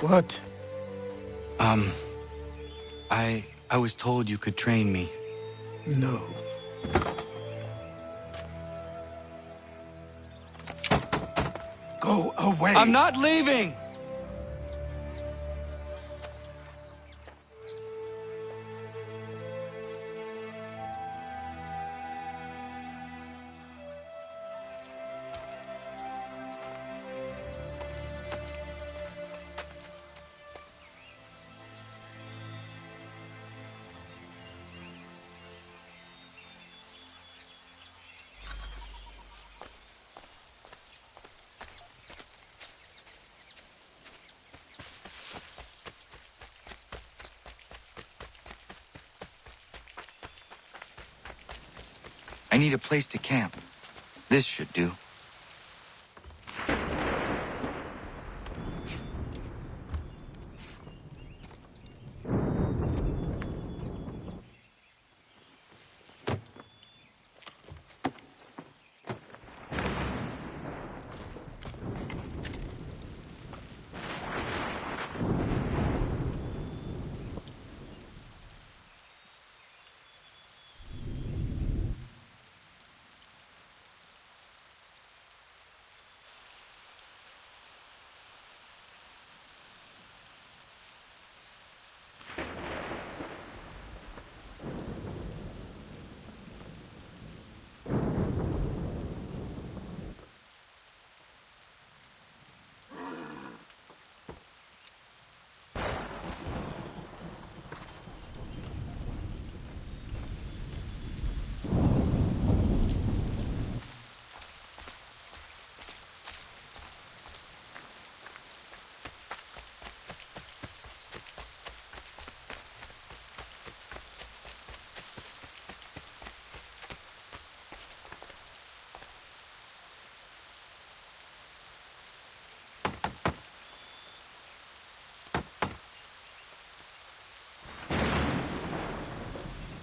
What? I was told you could train me. No. Go away! I'm not leaving! I need a place to camp. This should do.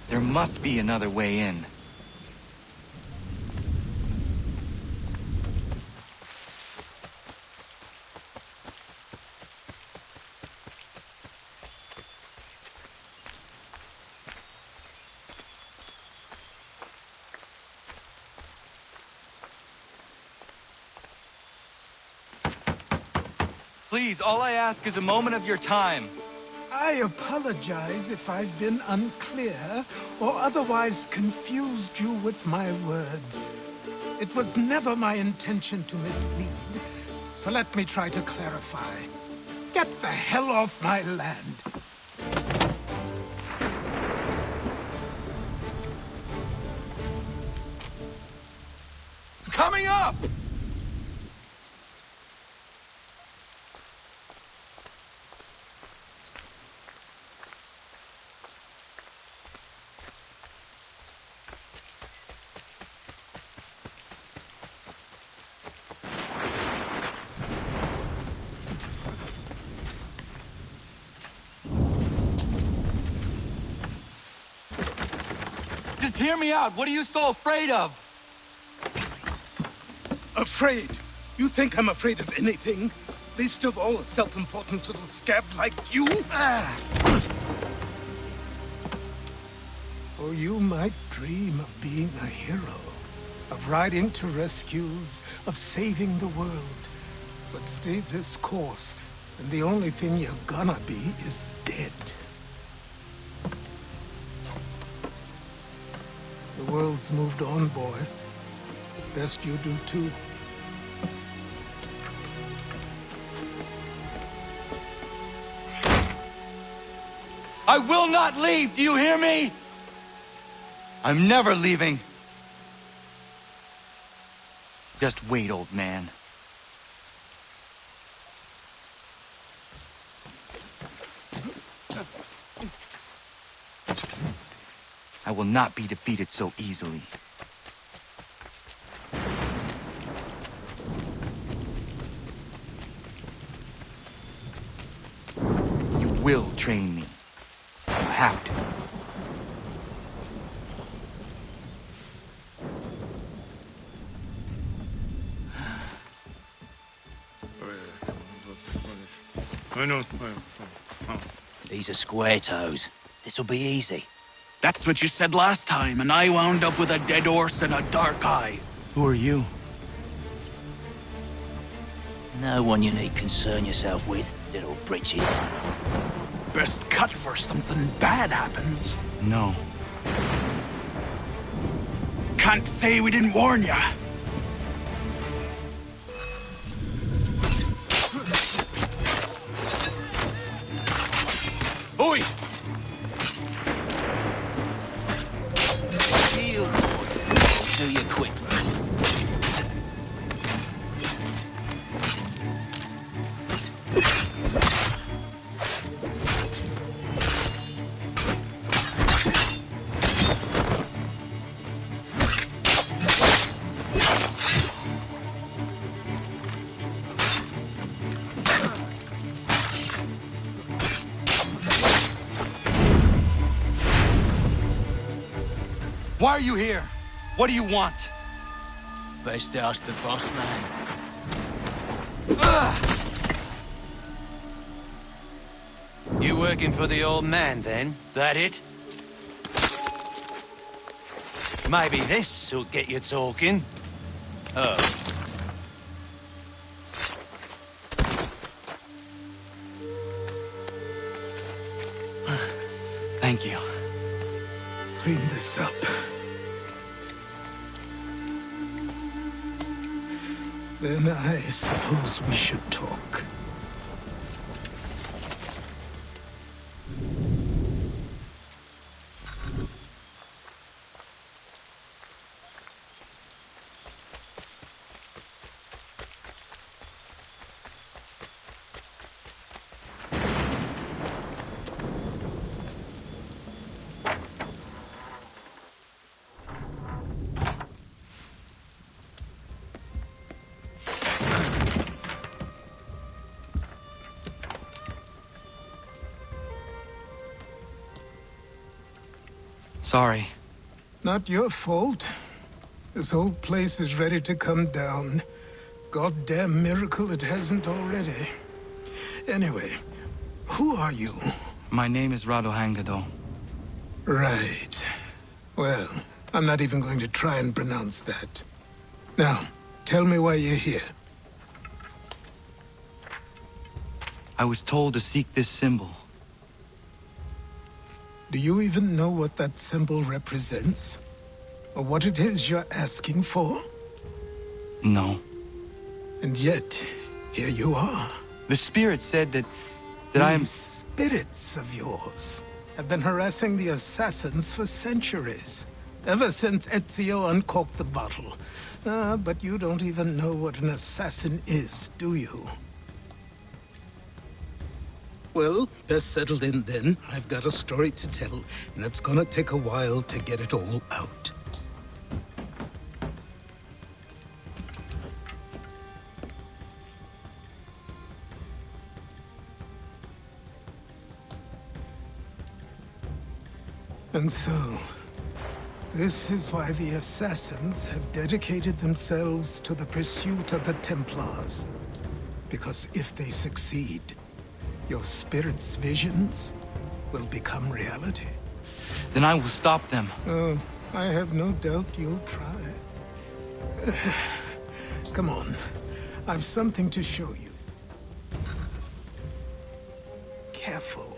There must be another way in. Please, all I ask is a moment of your time. I apologize if I've been unclear or otherwise confused you with my words. It was never my intention to mislead, so let me try to clarify. Get the hell off my land! Coming up! Just hear me out. What are you so afraid of? Afraid? You think I'm afraid of anything? Least of all a self-important little scab like you? Or you might dream of being a hero, of riding to rescues, of saving the world. But stay this course, and the only thing you're gonna be is dead. The world's moved on, boy. Best you do too. I will not leave, do you hear me? I'm never leaving. Just wait, old man. I will not be defeated so easily. You will train me. You have to. I know. These are square toes. This'll be easy. That's what you said last time, and I wound up with a dead horse and a dark eye. Who are you? No one you need concern yourself with, little britches. Best cut for something bad happens. No. Can't say we didn't warn ya. Oi! Heal. Do you quick. Why are you here? What do you want? Best ask the boss man. You working for the old man, then? That it? Maybe this'll get you talking. Oh. Thank you. Clean this up. Then I suppose we should talk. Sorry. Not your fault. This whole place is ready to come down. Goddamn miracle it hasn't already. Anyway, who are you? My name is Rado Hangado. Right. Well, I'm not even going to try and pronounce that. Now, tell me why you're here. I was told to seek this symbol. Do you even know what that symbol represents? Or what it is you're asking for? No. And yet, here you are. The spirit said that I am... These spirits of yours have been harassing the assassins for centuries. Ever since Ezio uncorked the bottle. But you don't even know what an assassin is, do you? Well, best settled in then. I've got a story to tell, and it's gonna take a while to get it all out. And so, this is why the Assassins have dedicated themselves to the pursuit of the Templars. Because if they succeed, your spirit's visions will become reality. Then I will stop them. Oh, I have no doubt you'll try. Come on. I've something to show you. Careful.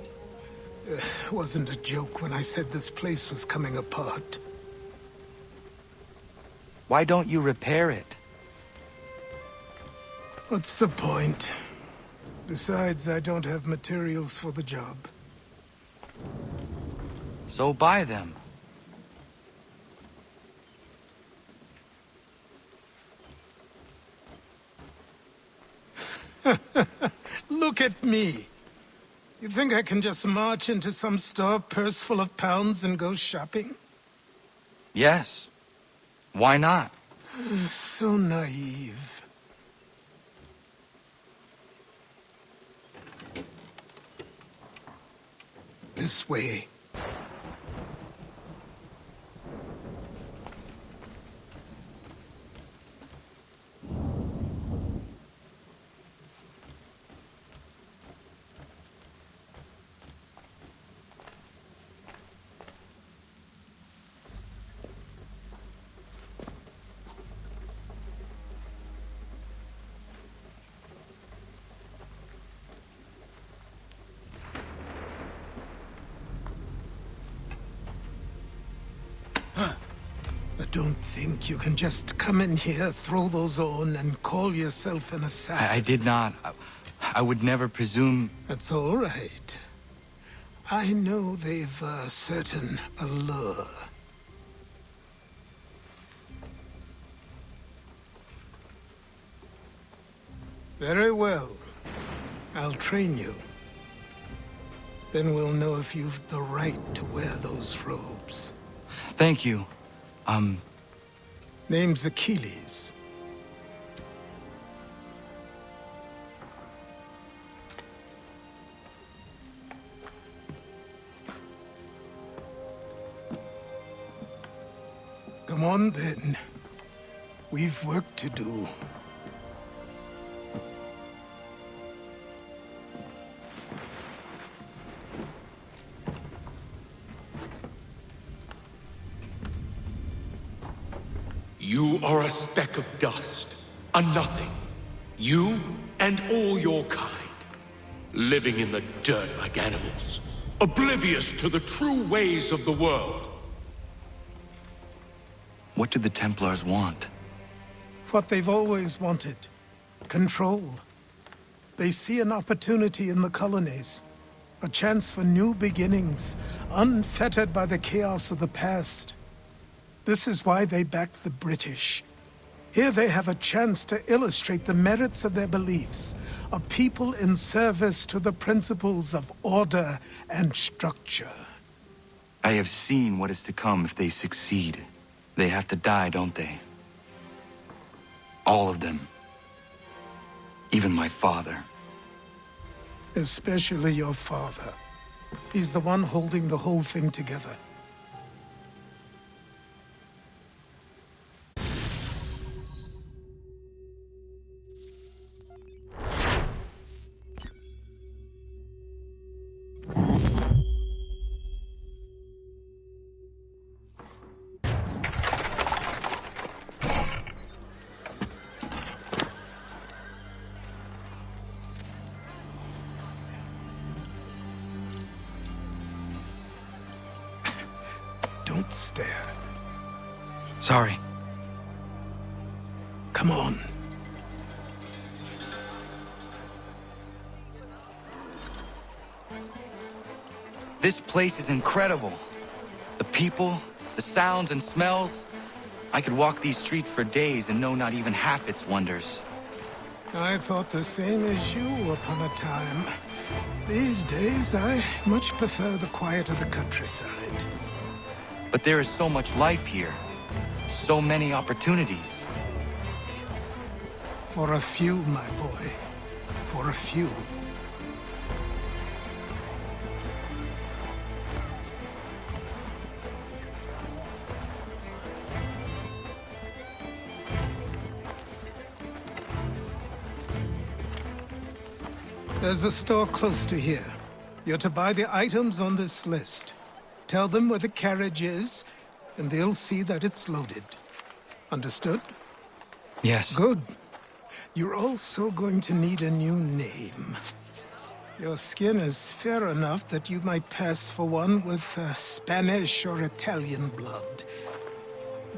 Wasn't a joke when I said this place was coming apart. Why don't you repair it? What's the point? Besides, I don't have materials for the job. So buy them. Look at me! You think I can just march into some store, purse full of pounds, and go shopping? Yes. Why not? So naive. This way. don't think you can just come in here, throw those on, and call yourself an assassin. I did not. I would never presume... That's all right. I know they've a certain allure. Very well. I'll train you. Then we'll know if you've the right to wear those robes. Thank you. Name's Achilles. Come on, then. We've work to do. You are a speck of dust, a nothing. You and all your kind, living in the dirt like animals, oblivious to the true ways of the world. What do the Templars want? What they've always wanted. Control. They see an opportunity in the colonies. A chance for new beginnings, unfettered by the chaos of the past. This is why they backed the British. Here they have a chance to illustrate the merits of their beliefs. A people in service to the principles of order and structure. I have seen what is to come if they succeed. They have to die, don't they? All of them. Even my father. Especially your father. He's the one holding the whole thing together. Don't stare. Sorry. Come on. This place is incredible. The people, the sounds and smells. I could walk these streets for days and know not even half its wonders. I thought the same as you upon a time. These days, I much prefer the quiet of the countryside. But there is so much life here. So many opportunities. For a few, my boy. For a few. There's a store close to here. You're to buy the items on this list. Tell them where the carriage is, and they'll see that it's loaded. Understood? Yes. Good. You're also going to need a new name. Your skin is fair enough that you might pass for one with Spanish or Italian blood.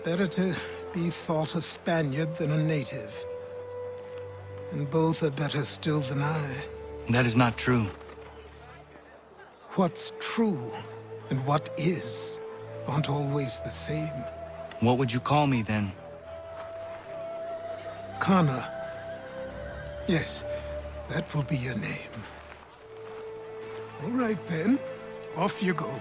Better to be thought a Spaniard than a native. And both are better still than I. That is not true. What's true and what is aren't always the same. What would you call me then? Connor. Yes, that will be your name. All right then, off you go.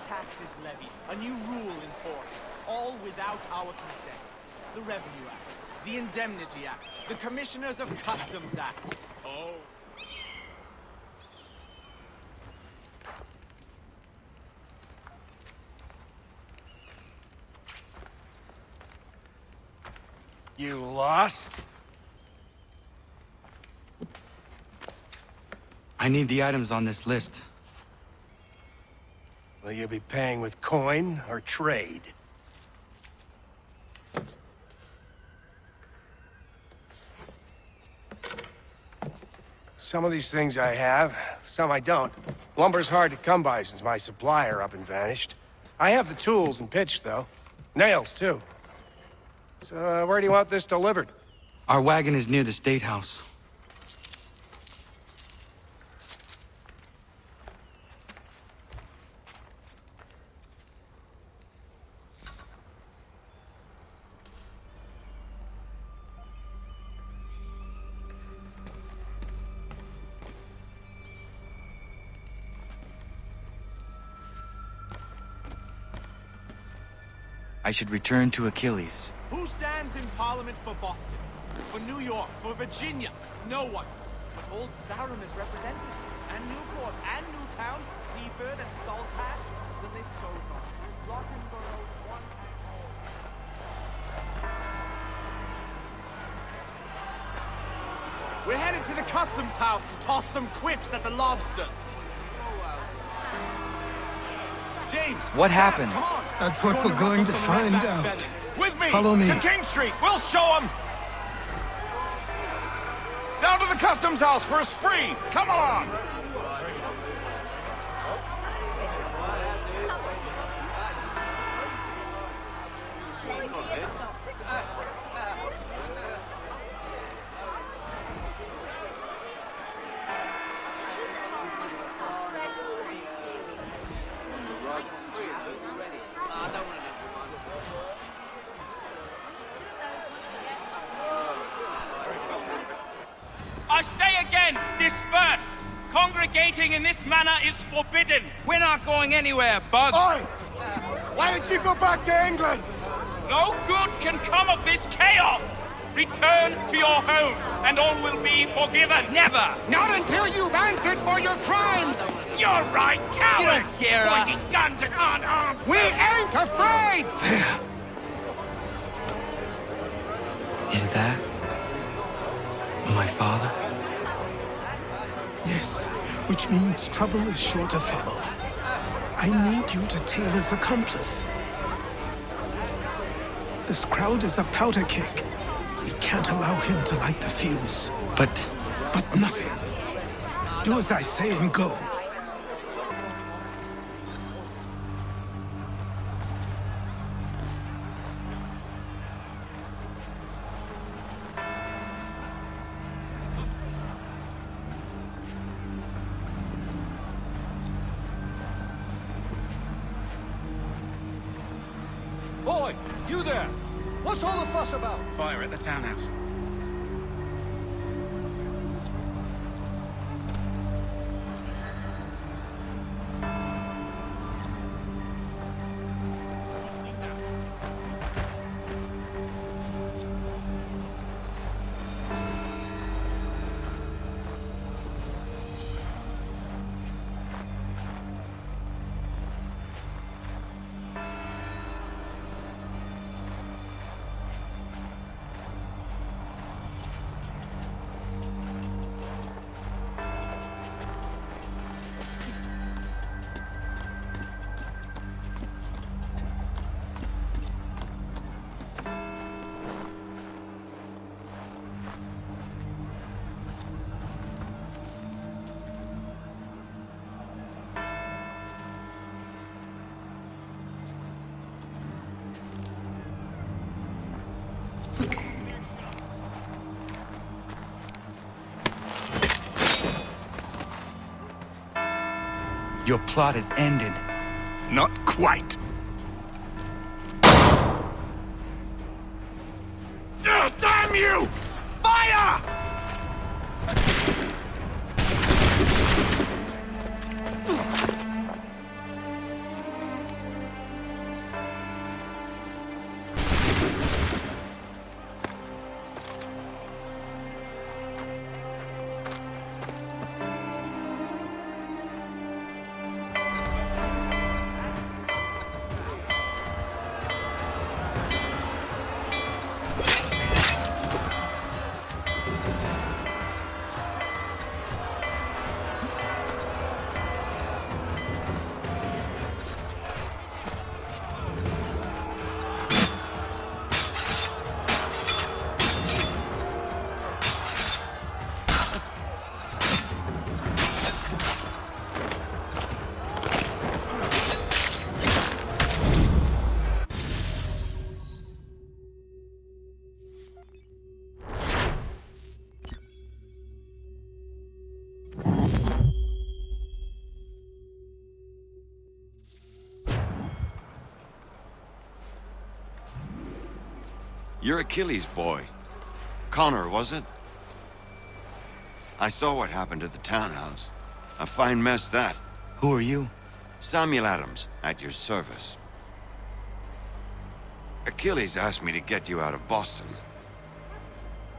taxes levied, a new rule enforced, all without our consent. The Revenue Act, the Indemnity Act, the Commissioners of Customs Act. Oh. You lost? I need the items on this list. Will you be paying with coin or trade? Some of these things I have, some I don't. Lumber's hard to come by since my supplier up and vanished. I have the tools and pitch, though. Nails, too. So, where do you want this delivered? Our wagon is near the State House. I should return to Achilles. Who stands in Parliament for Boston? For New York? For Virginia? No one. But Old Sarum is represented. And Newport, and Newtown, Seaford, and Saltash. The list goes on. Rottenborough, one and all. We're headed to the Customs House to toss some quips at the lobsters. James! What happened? Come on! That's what we're going to find out. With me! Follow me. To King Street! We'll show them! Down to the Customs House for a spree! Come along! I say again, disperse! Congregating in this manner is forbidden! We're not going anywhere, Bug. Oi! Why don't you go back to England? No good can come of this chaos! Return to your homes, and all will be forgiven! Never! Not until you've answered for your crimes! You're right, cowards! You don't scare us. Pointing guns and unarmed! We ain't afraid! There. Is that my father? Yes, which means trouble is sure to follow. I need you to tail his accomplice. This crowd is a powder keg. We can't allow him to light the fuse. But Nothing. Do as I say and go. Boy, you there! What's all the fuss about? Fire at the townhouse. your plot is ended. Not quite. Damn you! Fire! You're Achilles' boy. Connor, was it? I saw what happened at the townhouse. A fine mess, that. Who are you? Samuel Adams, at your service. Achilles asked me to get you out of Boston.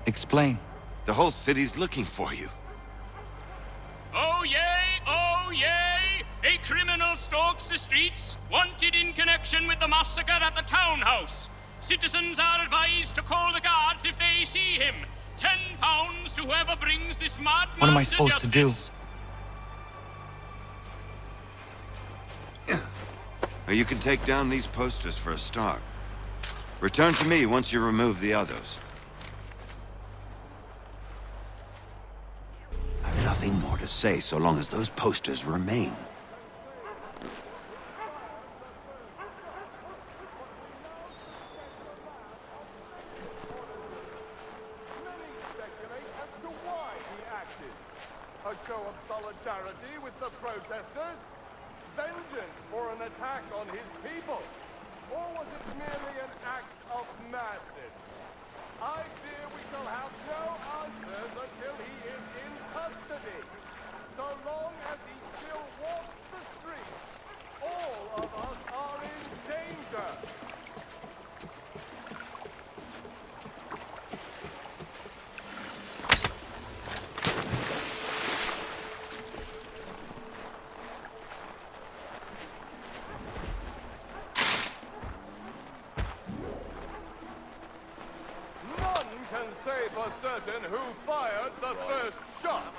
Explain. The whole city's looking for you. Oh yay, oh yay! A criminal stalks the streets, wanted in connection with the massacre at the townhouse. Citizens are advised to call the guards if they see him. £10 to whoever brings this madman What am I supposed to do? You can take down these posters for a start. Return to me once you remove the others. I've nothing more to say so long as those posters remain. A show of solidarity with the protesters? Vengeance for an attack on his people? Or was it merely an act of madness? I fear we shall have no answers until he is in custody. So long as he still walks the streets, all of us are in danger. Say for certain who fired the first shot,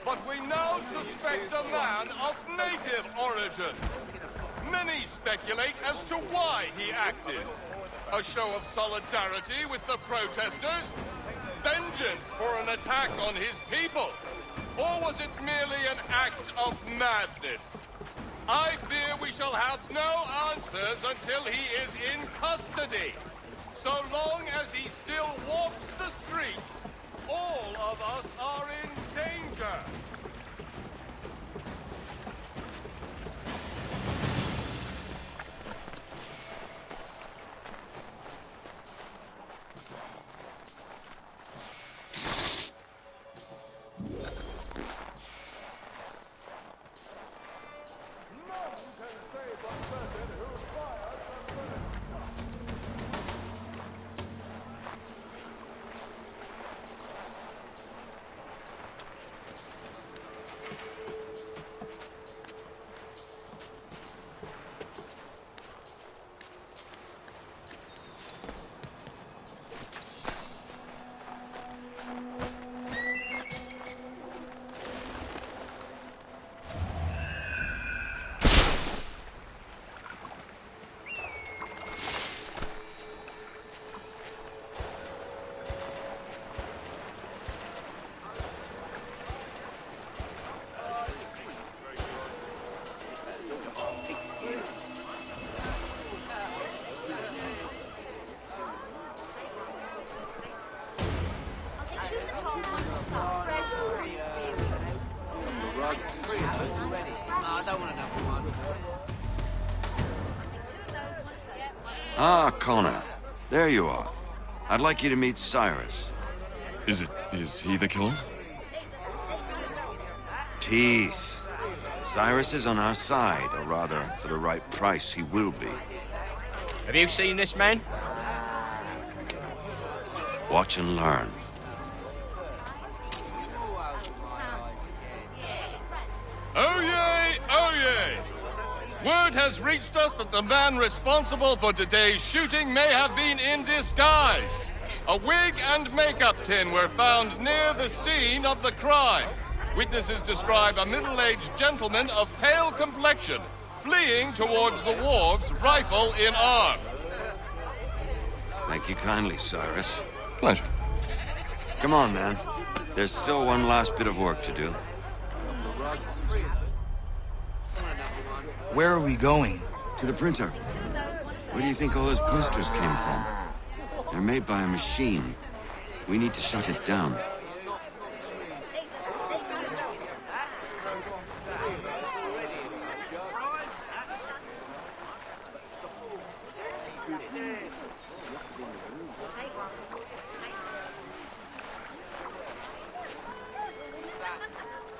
but we now suspect a man of native origin. Many speculate as to why he acted. A show of solidarity with the protesters? Vengeance for an attack on his people? Or was it merely an act of madness? I fear we shall have no answers until he is in custody. So long as he still walks the streets, all of us are in danger. Ah, Connor. There you are. I'd like you to meet Cyrus. Is he the killer? Peace. Cyrus is on our side, or rather, for the right price, he will be. Have you seen this man? Watch and learn. Oh yay! Oh yay! Word has reached us that the man responsible for today's shooting may have been in disguise. A wig and makeup tin were found near the scene of the crime. Witnesses describe a middle-aged gentleman of pale complexion fleeing towards the wharves, rifle in arm. Thank you kindly, Cyrus. Pleasure. Come on, man. There's still one last bit of work to do. Where are we going? To the printer. Where do you think all those posters came from? They're made by a machine. We need to shut it down.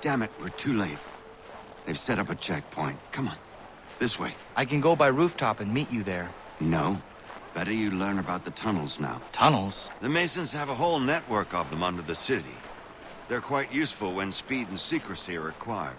Damn it, we're too late. They've set up a checkpoint. Come on. This way. I can go by rooftop and meet you there. No. Better you learn about the tunnels now. Tunnels? The Masons have a whole network of them under the city. They're quite useful when speed and secrecy are required.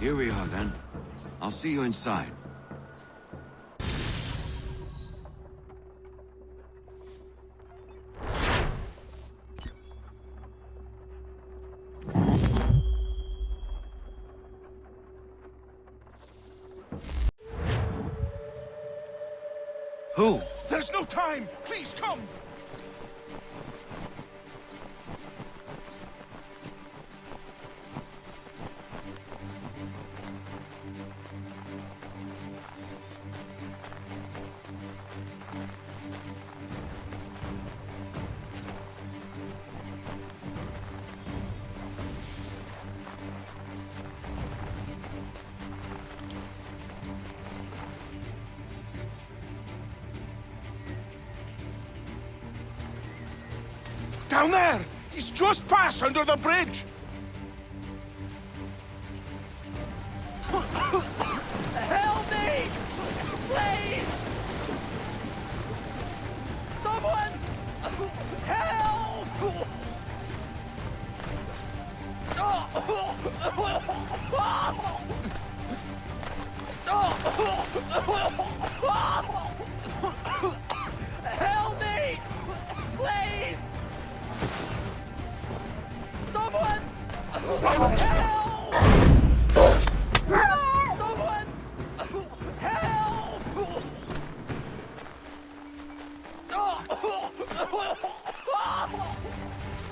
Here we are, then. I'll see you inside. Who? There's no time! Please, come! Down there! He's just passed under the bridge! Help me! Please! Someone! Help! Help me! Please! Someone! Help! Someone! Help!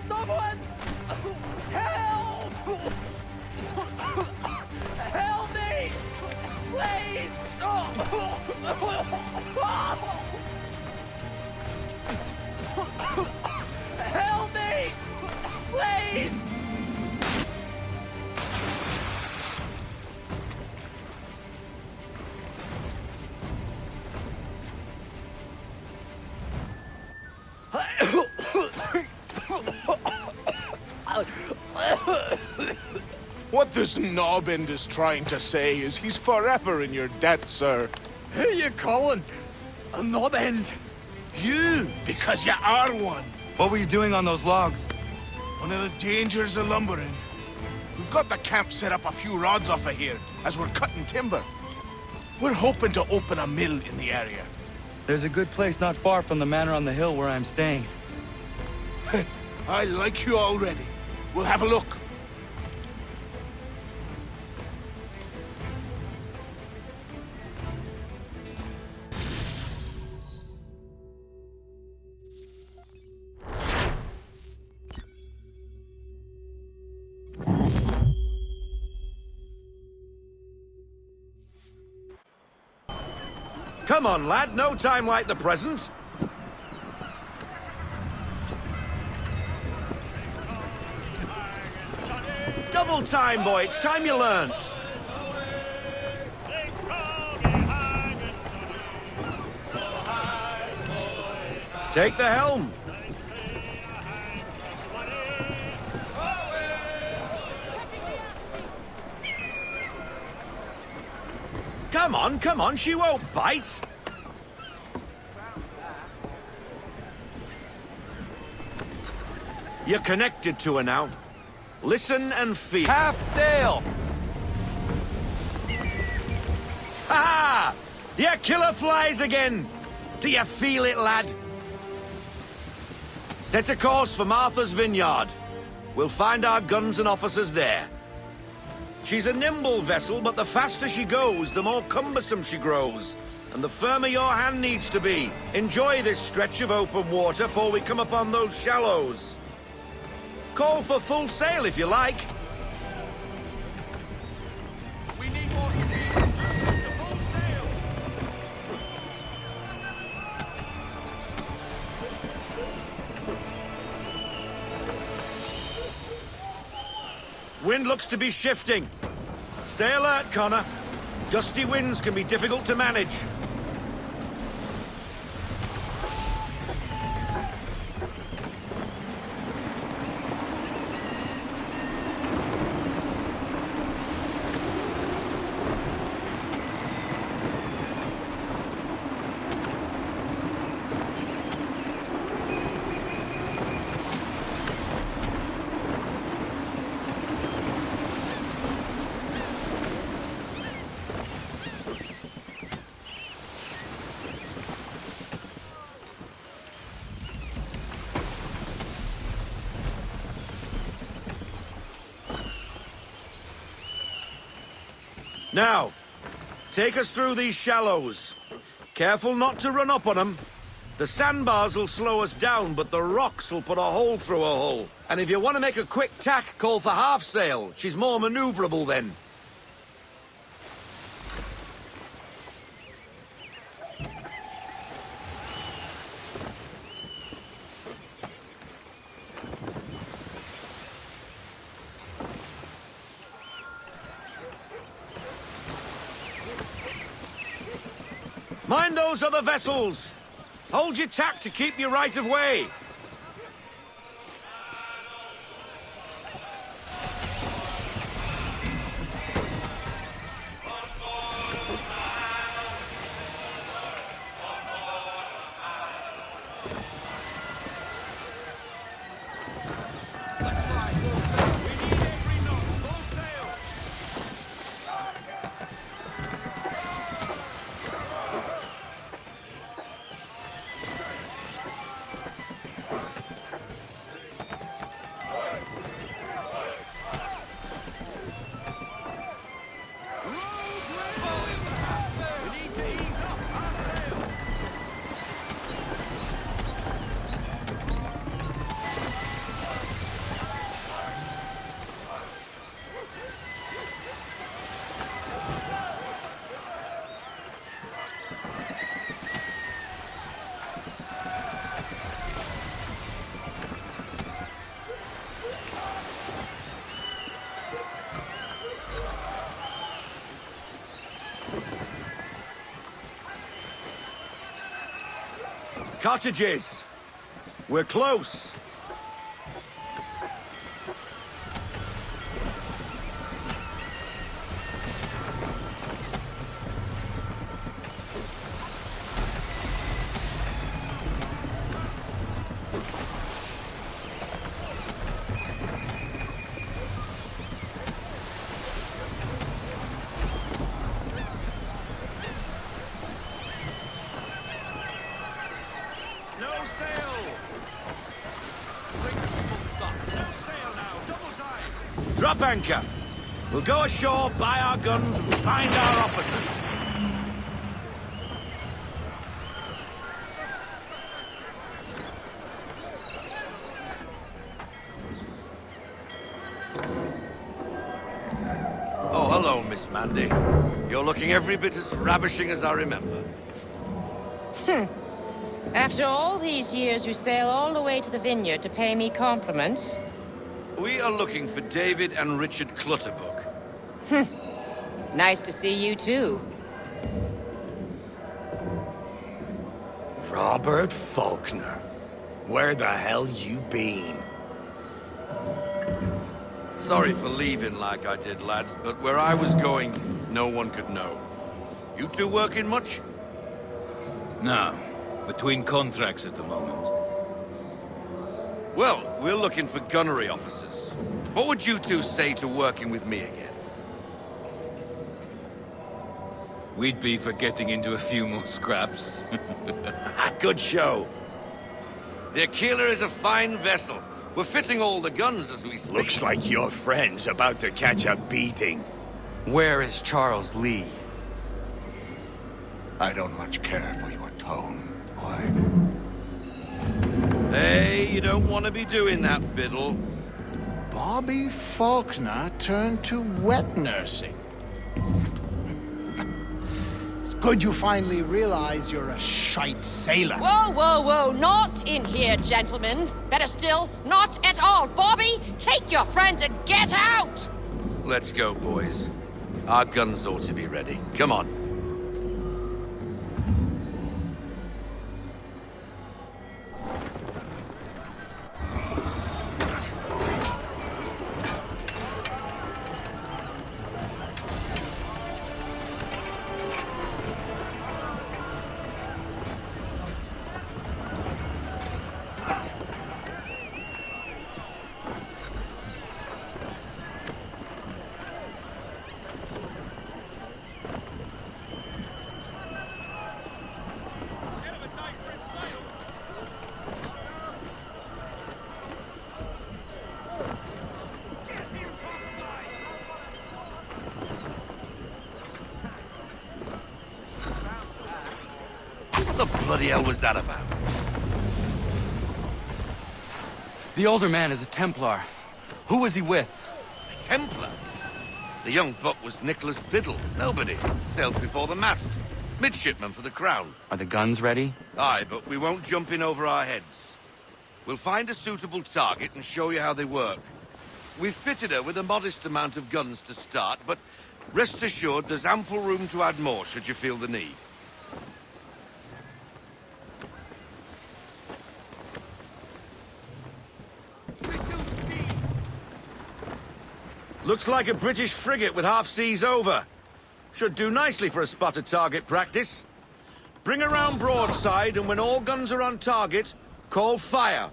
Someone! Help! Help me! Please! Help me! Please! What this knobend is trying to say is he's forever in your debt, sir. Who you calling? A knob end? You, because you are one. What were you doing on those logs? One of the dangers of lumbering. We've got the camp set up a few rods off of here, as we're cutting timber. We're hoping to open a mill in the area. There's a good place not far from the manor on the hill where I'm staying. I like you already. We'll have a look. Come on, lad. No time like the present. Double time, boy. It's time you learned. Take the helm. Come on, she won't bite. You're connected to her now. Listen and feel. Half sail! Ha! Your killer flies again! Do you feel it, lad? Set a course for Martha's Vineyard. We'll find our guns and officers there. She's a nimble vessel, but the faster she goes, the more cumbersome she grows. And the firmer your hand needs to be. Enjoy this stretch of open water before we come upon those shallows. Call for full sail if you like. We need more steam. Set to full sail. Wind looks to be shifting. Stay alert, Connor. Gusty winds can be difficult to manage. Now, take us through these shallows. Careful not to run up on them. The sandbars will slow us down, but the rocks will put a hole through a hull. And if you want to make a quick tack, call for half sail. She's more maneuverable then. Mind those other vessels! Hold your tack to keep your right of way! Cottages! We're close! Drop anchor. We'll go ashore, buy our guns, and find our officers. Oh, hello, Miss Mandy. You're looking every bit as ravishing as I remember. After all these years, you sail all the way to the vineyard to pay me compliments? We are looking for David and Richard Clutterbuck. Nice to see you, too. Robert Faulkner. Where the hell you been? Sorry for leaving like I did, lads, but where I was going, no one could know. You two working much? No. Between contracts at the moment. Well, we're looking for gunnery officers. What would you two say to working with me again? We'd be for getting into a few more scraps. Good show. The Aquila is a fine vessel. We're fitting all the guns as we speak. Looks like your friend's about to catch a beating. Where is Charles Lee? I don't much care for your tone, boy. Hey, you don't want to be doing that, Biddle. Bobby Faulkner turned to wet nursing. It's good you finally realize you're a shite sailor. Whoa, whoa, whoa, not in here, gentlemen. Better still, not at all. Bobby, take your friends and get out! Let's go, boys. Our guns ought to be ready. Come on. What the bloody hell was that about? The older man is a Templar. Who was he with? A Templar? The young buck was Nicholas Biddle. Nobody. Sails before the mast. Midshipman for the Crown. Are the guns ready? Aye, but we won't jump in over our heads. We'll find a suitable target and show you how they work. We've fitted her with a modest amount of guns to start, but rest assured there's ample room to add more should you feel the need. Looks like a British frigate with half seas over. Should do nicely for a spotted target practice. Bring around broadside, and when all guns are on target, call fire.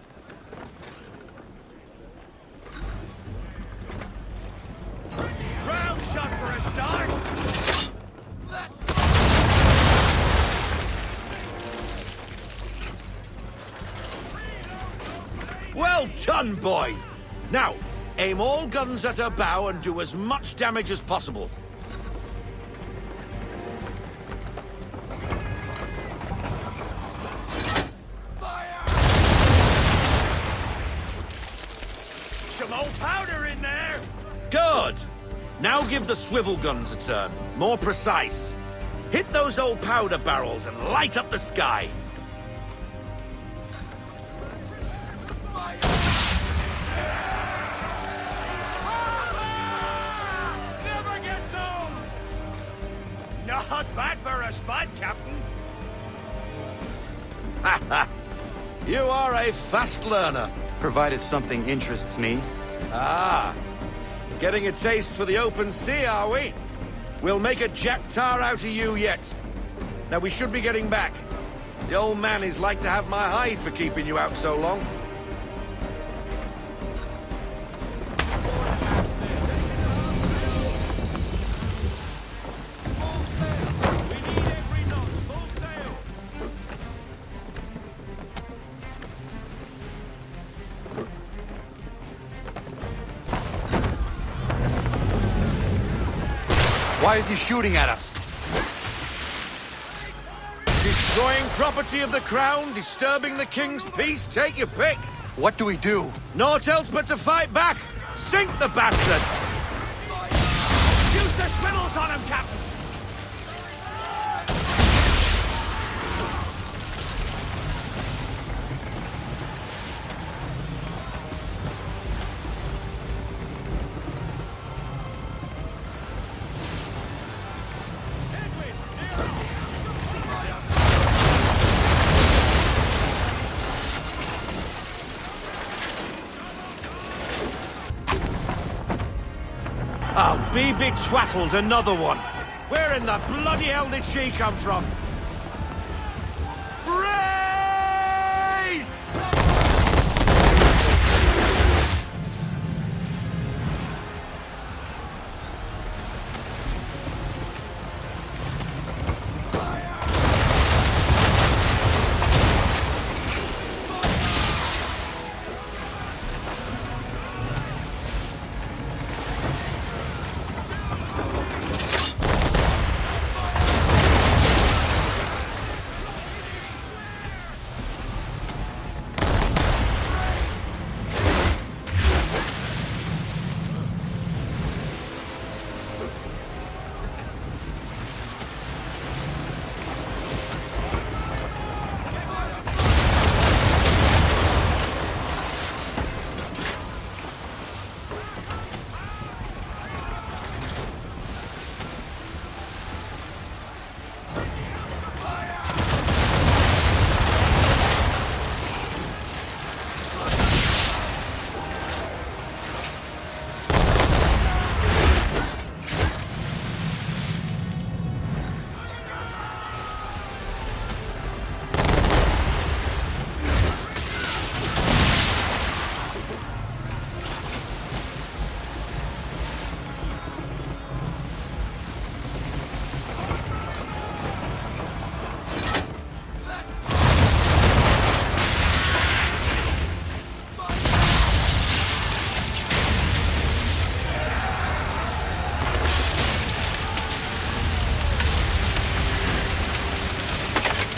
Round shot for a start. Well done, boy! Now, aim all guns at her bow and do as much damage as possible. Some old powder in there. Good! Now give the swivel guns a turn. More precise. Hit those old powder barrels and light up the sky. Never gets old. Not bad for a spud, Captain. Ha ha! You are a fast learner. Provided something interests me. Ah, getting a taste for the open sea, are we? We'll make a jack tar out of you yet. Now we should be getting back. The old man is like to have my hide for keeping you out so long. Why is he shooting at us? Destroying property of the crown, disturbing the king's peace, take your pick. What do we do? Naught else but to fight back. Sink the bastard! Use the swivels on him, Captain! Oh, be betwattled, another one. Where in the bloody hell did she come from? Brace!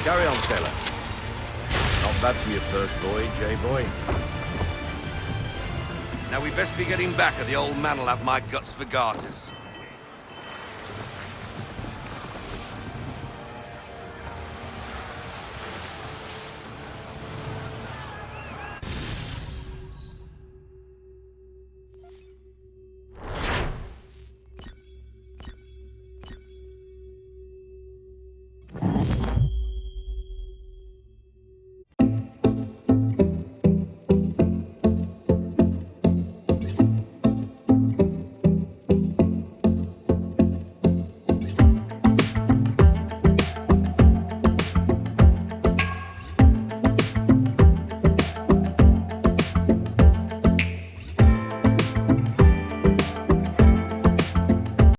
Carry on, sailor. Not bad for your first voyage, eh, boy? Now we best be getting back, or the old man'll have my guts for garters.